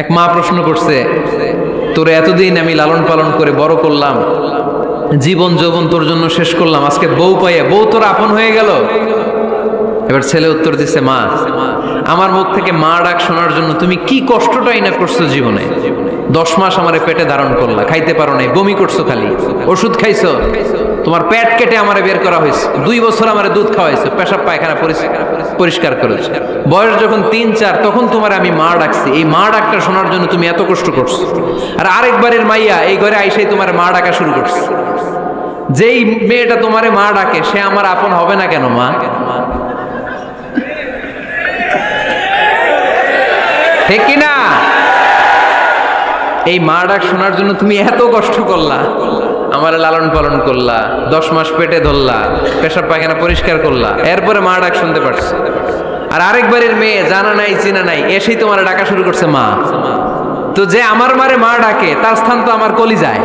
এক মা প্রশ্ন করছে, তোর এতদিন আমি লালন পালন করে বড় করলাম, জীবন যৌবন তোর জন্য শেষ করলাম, আজকে বউ পাইয়া বউ তোর আপন হয়ে গেল। এবার ছেলে উত্তর দিচ্ছে, মা, আমার মুখ থেকে মা ডাক শোনার জন্য তুমি কি কষ্টটাই না করছো জীবনে। 10 মাস আমারে পেটে ধারণ করলা, খাইতে পারো নাই, বমি করছো, খালি ওষুধ খাইছো, তোমার পেট কেটে আমারে বের করা হয়েছে, 2 বছর আমারে দুধ খাওয়াইছো, পেশাব পায়খানা পরিষ্কার করেছো, বয়স যখন 3-4 তখন তোমার আমি মা ডাকছি। এই মা ডাকটা শোনার জন্য তুমি এত কষ্ট করছো, আর আরেকবারের মাইয়া এই ঘরে আইসাই তোমার মা ডাকা শুরু করছে। যেই মেয়েটা তোমারে মা ডাকে সে আমার আপন হবে না কেন মা? ঠিক কিনা? এই মা ডাক শোনার জন্য তুমি এত কষ্ট করলা, আমার লালন পালন করলা, 10 মাস পেটে ধরলা, পেশাব পায়খানা পরিষ্কার করলা, এরপরে মা ডাক শুনতে পারছো। আর আরেকবারের মেয়ে জানা নাই চিনা নাই এসেই তোমার ডাকা শুরু করছে মা। তো যে আমার মারে মা ডাকে তার স্থান তো আমার কলিজায়।